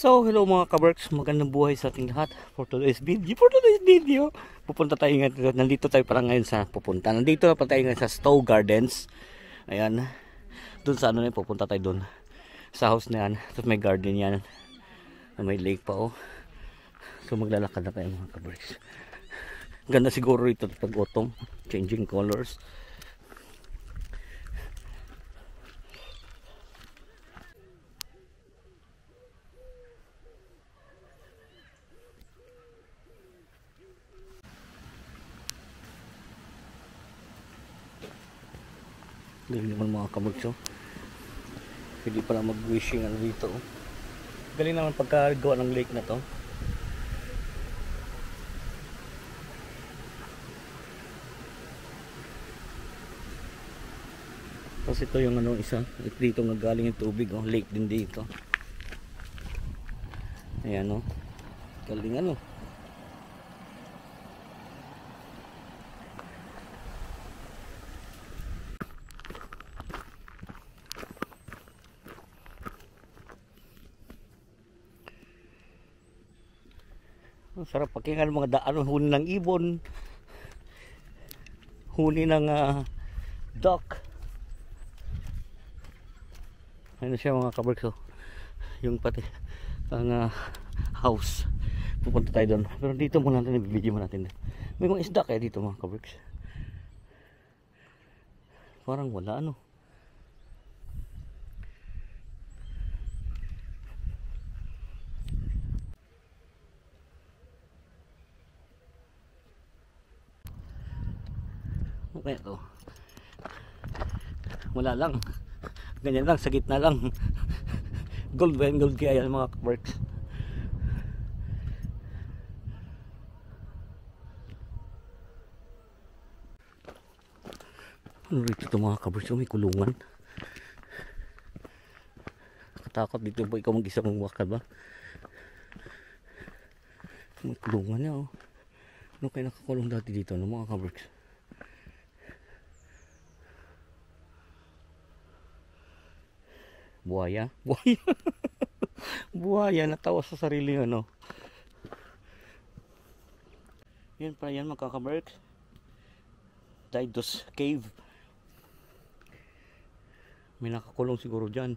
So, hello mga kaberks, magandang buhay sa ating lahat. For today's video, pupunta tayo ngayon. Nandito tayo parang ngayon sa pupunta. Nandito na pa tayo ngayon sa Stowe Gardens. Ayan. Doon sa ano na pupunta tayo doon. Sa house na yan. Tapos may garden yan. May lake pa oh. So maglalakad na tayo mga kaberks. Ganda siguro ito pag autumn. Changing colors. Galing naman mga kaberks oh. Hindi pala mag-wishing ano dito oh. Galing naman pagkagawa ng lake na to. Tapos ito yung ano isa, dito nga galing yung tubig oh, lake din dito. Ayan oh. Galing ano. Sarap pakinggan mga daan, huni ng ibon, huni ng duck. Ayun siya mga kaberks oh. Yung pati ang house. Pupunta tayo doon. Pero dito muna natin, nag-video muna natin. May mga isda kaya dito mga kaberks. Parang wala ano. Okay to. Wala lang. Ganyan lang, sa gitna lang. Gold ba yan? Gold kaya yan mga kaberks. Ano rito ito mga kaberks? May kulungan. Katakot dito ba ikaw mag-isa mong wakad ba? May kulungan niya oh. Ano kaya nakakulong dati dito no mga kaberks? Buhaya? Buhaya. Buhaya, natawa sa sarili ano. Yan pa yan mga kaberks. Didos Cave. May nakakulong siguro dyan.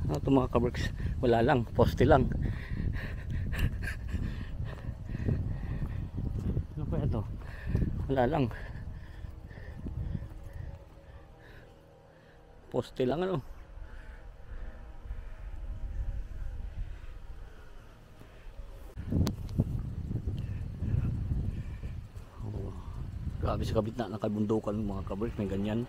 Ano ito mga kaberks? Wala lang, poste lang. Ano kaya ito? Wala lang. Poste lang ano. Oh, grabe sa kabit na nakabundukan mga kaberks, may ganyan.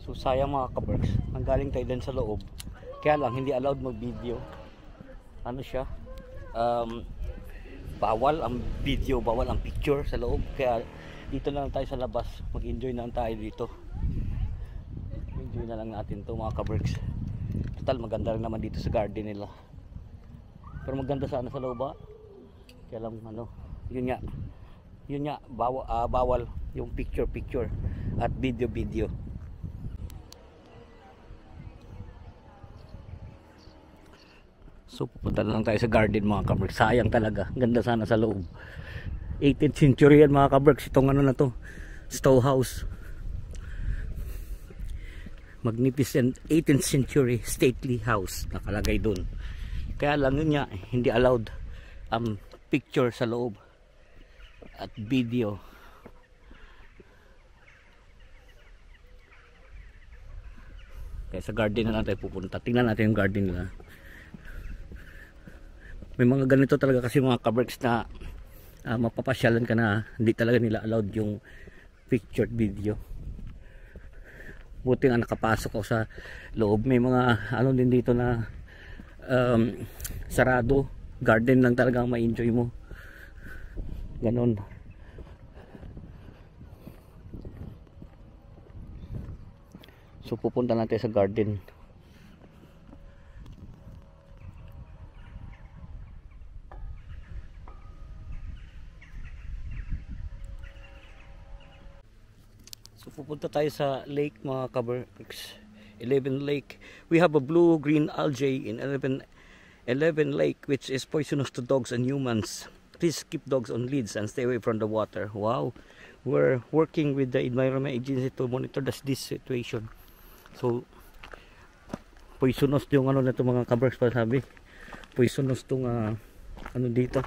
So sayang mga kaberks, ang galing tayo din sa loob. Kaya lang hindi allowed mag-video. Ano siya? Bawal ang video, bawal ang picture sa loob. Kaya dito na lang tayo sa labas. Mag-enjoy na lang tayo dito. Enjoy na lang natin to mga kaberks. Total maganda rin naman dito sa garden nila. Pero maganda sana sa loob ba? Kaya lang ano, yun nga bawal yung picture at video. So pupunta na lang tayo sa garden mga kaberks. Sayang talaga, ganda sana sa loob. 18th century yan mga kaberks. Itong ano na to, Stowe House. Magnificent 18th century stately house nakalagay dun. Kaya lang yun nga, hindi allowed picture sa loob at video. Kaya sa garden na lang tayo pupunta. Tingnan natin yung garden nila. May mga ganito talaga kasi mga kaberks na mapapasyalan ka na hindi talaga nila allowed yung picture video. Buti nga nakapasok ako sa loob. May mga ano din dito na sarado. Garden lang talaga ang ma-enjoy mo. Ganon. So pupunta natin sa garden. So pupunta tayo sa lake mga kaberks. 11 lake. We have a blue-green algae in 11 lake which is poisonous to dogs and humans. Please keep dogs on leads and stay away from the water. Wow. We're working with the Environment Agency to monitor this situation. So poisonous yung ano na ito mga kaberks pa sabi. Poisonous tong ano dito.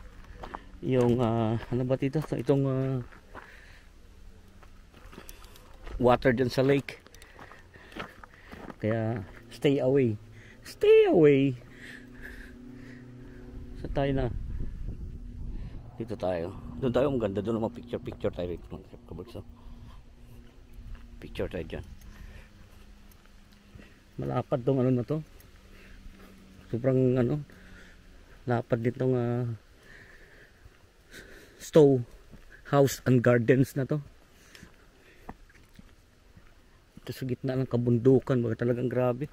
Yung ano ba dito? Itong water dyan sa lake. Kaya stay away. Stay away. Sa tayo na. Dito tayo. Doon tayo ang ganda. Doon naman picture tayo rito. Picture tayo dyan. Malapad tong ano na to. Sobrang ano. Lapad ditong Stowe House and Gardens na to. Sa gitna ng kabundukan, baga talagang grabe.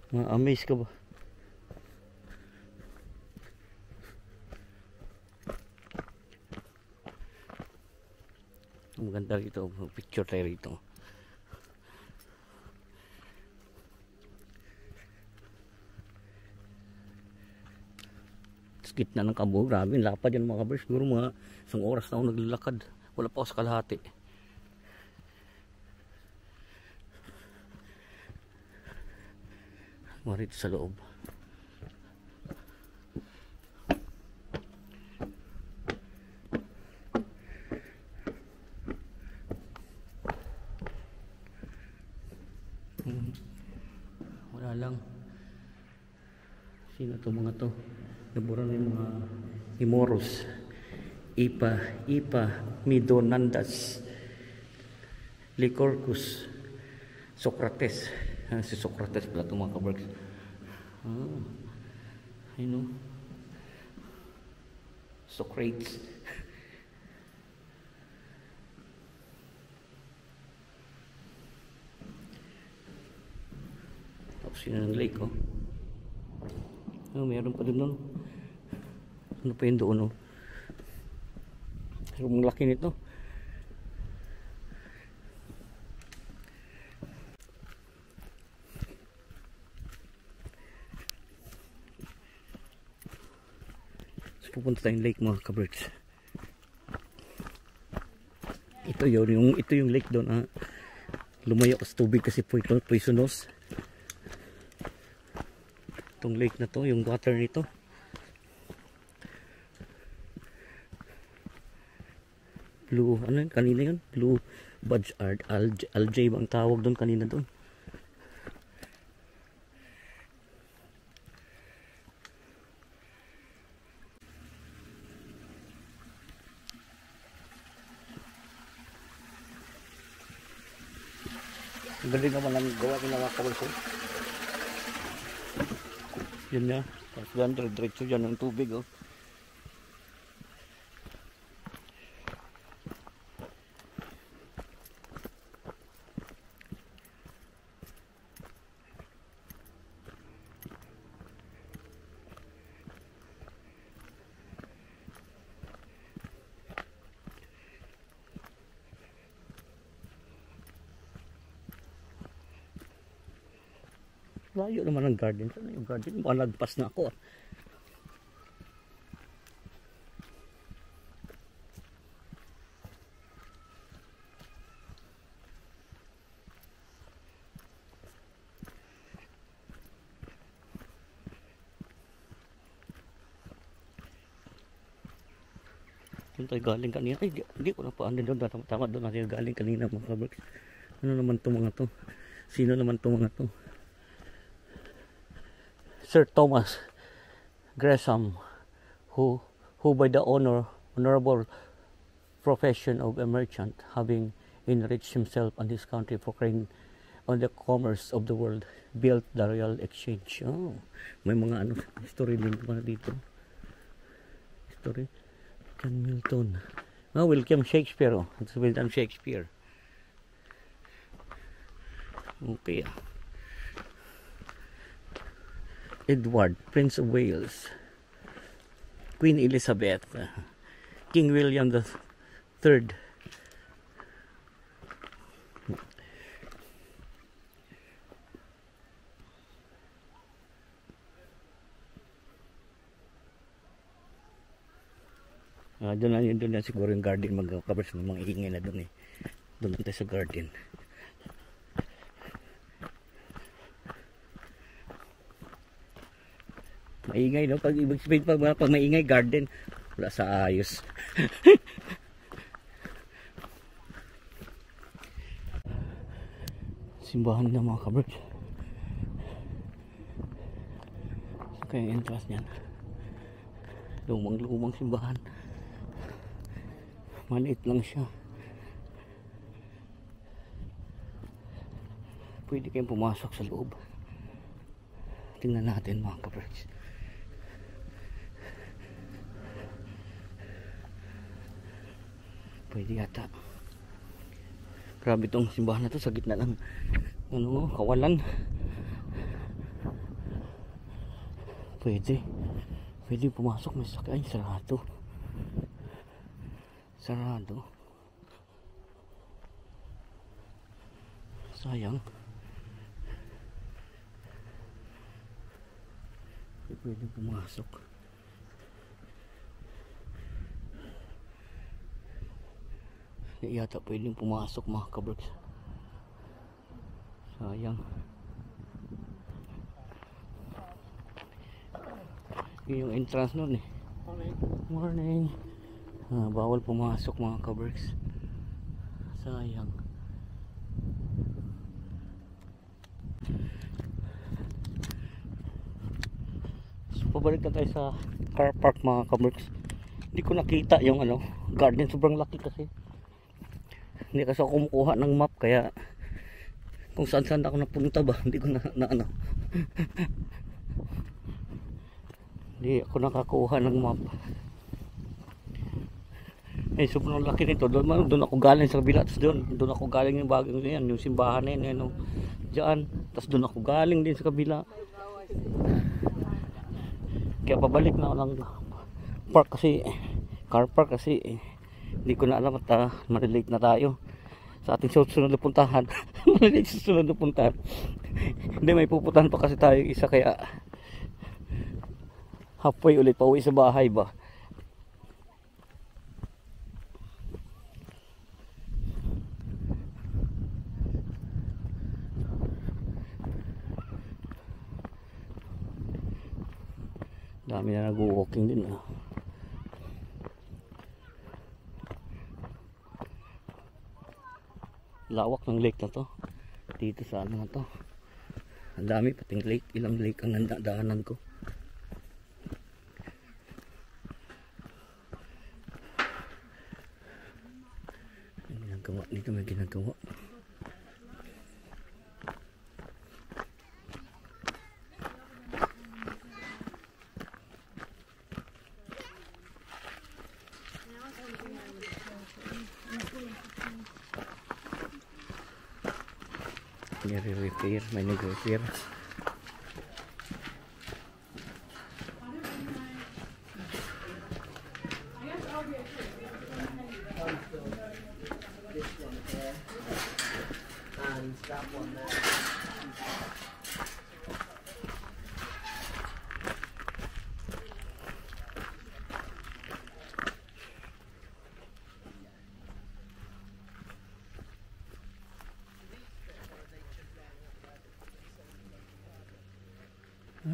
Ma-amaze ka ba? Ang ganda rito, picture tayo rito. Sa gitna ng kabundukan, grabe, lapad yan mga kabers. Siguro mga isang oras na ako naglalakad. Wala pa ako sa kalahati. Marito sa loob. Wala lang. Sino to mga to? Nabura na yung mga Himoros. Ipa Midonandas, Lycourgus, Socrates. Si Socrates pala itong mga kaberks. I know. Socrates. Tapos yun ang lake, oh. Meron pa din doon. Ano pa yun doon, oh. Ang laki nito. So, pupunta tayong lake mga kaberks. Ito yung lake doon. Lumayo sa tubig kasi poisonous. Itong lake na to, yung water nito. Blue, ano yun? Kanina yun? Blue budge art, algae bang tawag doon kanina doon? Ang galing naman ang gawa ko na mga kabalso. Yun na, tapos diretso dyan ng tubig, oh. Layo naman ang garden. Saan yung garden? Baka nagpas na ako. Doon tayo galing kanina. Ay, hindi ko na pa andun doon. Tama doon natin galing kanina mga kaberks. Ano naman itong mga to? Sino naman itong mga to? Sir Thomas Gresham, who by the honorable profession of a merchant, having enriched himself and his country focusing on the commerce of the world, built the Royal Exchange. Oh, may mga history din pala dito. History. John Milton. Oh, William Shakespeare. Oh. It's William Shakespeare. Okay. Edward, Prince of Wales. Queen Elizabeth. King William the Third. Doon na siguro yung garden mag-covers ng mga ingay na doon eh. Doon tayo sa garden. Maingay no? Pag ibig sabihin pag maingay garden, wala sa ayos. Simbahan na mga kabirds. So kaya yung entrance niyan. Lumang simbahan. Maliit lang siya. Pwede kayong pumasok sa loob. Tingnan natin mga kabirds. Pwede yata. Grabe tong simbahan na to, sa gitna ng kawalan. Pwede pumasok, may sakay. Sarado. Sayang. Hindi pwede pumasok. Hindi yata pwedeng pumasok mga kabirds. Sayang. Yun yung entrance nun eh. Morning. Bawal pumasok mga kabirds. Sayang. So pabalik na tayo sa car park mga kabirds. Hindi ko nakita yung garden, sobrang laki kasi. Hindi kasi ako kumukuha ng map, kaya kung saan ako napunta ba, hindi ko na hindi ako nakakuha ng map. Sobrang laki nito. Doon ako galing sa kabila, tapos doon ako galing yung bagong yan, yung simbahan na yan, dyan, tapos doon ako galing din sa kabila. Kaya pabalik na ako ng park kasi, car park kasi hindi ko na alam at ma-relate na tayo sa ating susunod na puntahan. Ma-relate sa susunod na puntahan. Hindi, may pupuntahan pa kasi tayo isa, kaya halfway ulit pa uwi sa bahay ba. Dami na nag-walking din Lawak ng lake na to. Dito sa na to. Ang dami pating lake. Ilang lake ang daanan ko. Dito may ginagawa. Nire-repair, may nag-repair.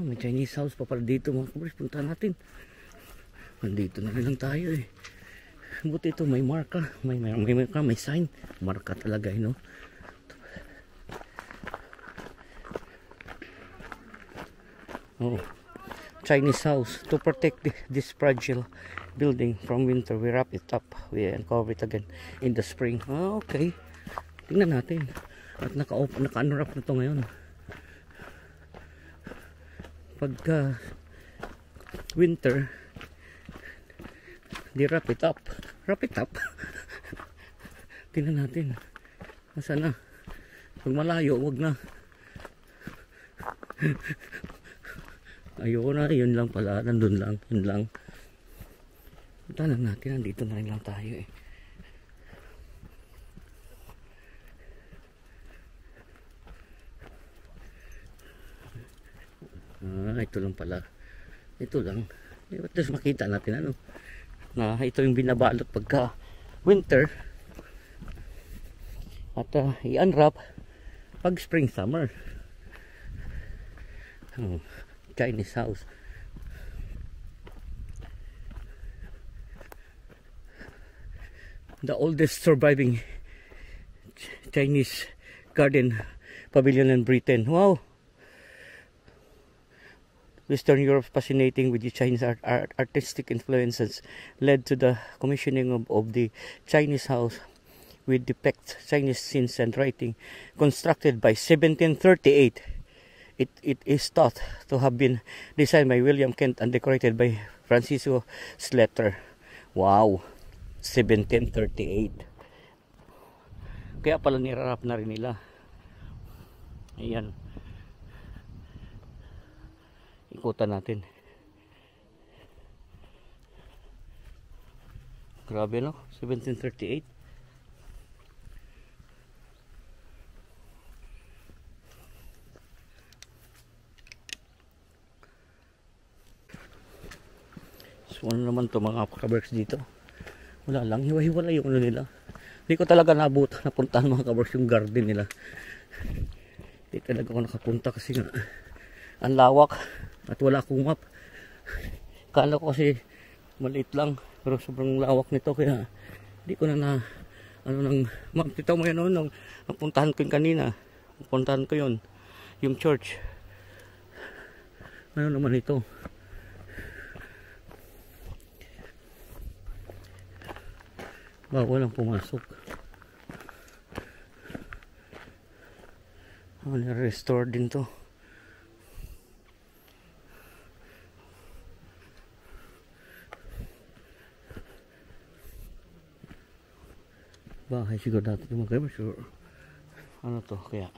May Chinese house pa pala dito mga kabris. Punta natin. Nandito na rin lang tayo eh. Buti ito may marka. May marka, may sign. Marka talaga no. Oh. Chinese house. To protect this fragile building from winter, we wrap it up. We uncover it again in the spring. Okay. Tingnan natin. At naka-unwrap na to ngayon. Pagka winter, di wrap it up. Wrap it up. Tingnan natin. Nasaan na? Pag malayo, wag na. Ayoko na, yun lang pala. Nandun lang, yun lang. Punta lang natin, nandito na rin lang tayo eh. Ito lang pala. Ito lang. Tapos makita natin ano. Na ito yung binabalot pagka winter. At i-unwrap pag spring summer. Chinese house. The oldest surviving Chinese garden pavilion in Britain. Wow! Western Europe, fascinating with the Chinese artistic influences, led to the commissioning of the Chinese house with depicts Chinese scenes and writing. Constructed by 1738, it is thought to have been designed by William Kent and decorated by Francisco Slater. Wow! 1738. Kaya pala nirarap na rin nila. Ayan. Ikutan natin. Grabe no? 1738. So ano naman to mga kaberks dito? Wala lang, hiwa-hiwala yung ano nila. Hindi ko talaga napuntahan mga kaberks yung garden nila. Hindi talaga ako nakapunta kasi nga ang lawak at wala akong map. Kala ko kasi maliit lang pero sobrang lawak nito kaya hindi ko na ano nang map. Titaw mo yan nung napuntahan ko yung kanina. Napuntahan ko yun yung church. Ano naman ito? Walang pumasok. Restore din to. Bahay siguro dati yung mga sure. Ano to kaya?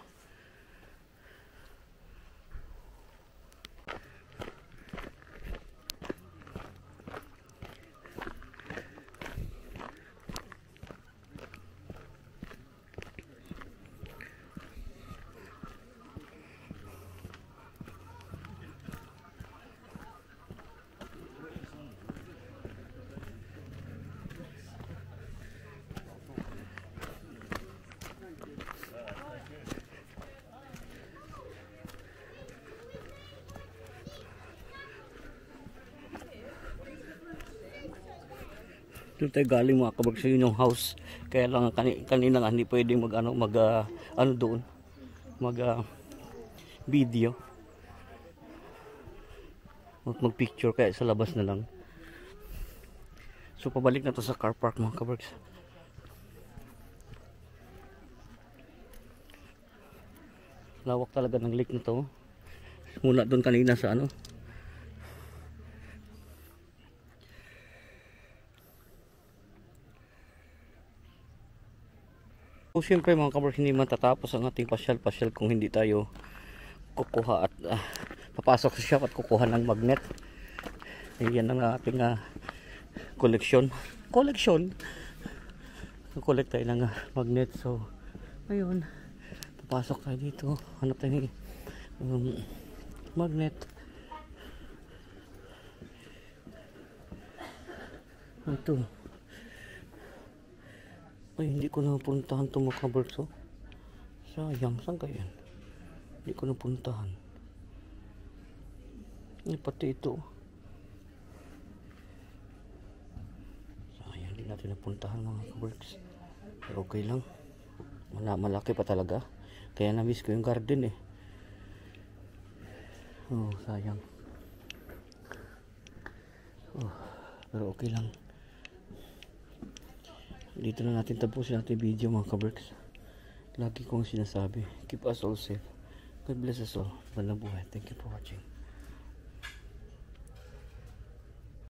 Doon tayo galing mga kaberks sa yung house. Kaya lang kanina nga hindi pwedeng ano doon video mag picture kaya sa labas na lang. So pabalik na to sa car park mga kaberks. Lawak talaga ng lake na to. Mula doon kanina sa ano. So, siyempre mga kaberks, hindi matatapos ang ating pasyal-pasyal kung hindi tayo kukuha at papasok sa shop at kukuha ng magnet. Yan ang ating collection. Collect tayo ng magnet. So, ayun. Papasok tayo dito. Hanap tayo ng magnet. Ito. Ay, hindi ko napuntahan itong mga kaberks. Oh. Sayang, saan kaya yan? Hindi ko napuntahan. Ay, pati ito. Sayang, hindi natin napuntahan mga kaberks. Pero okay lang. Malaki pa talaga. Kaya na-miss ko yung garden eh. Oh, sayang. Oh, pero okay lang. Dito na natin tapusin natin video mga kaberks. Lagi kong sinasabi, keep us all safe. God bless us all. Walang buhay. Thank you for watching.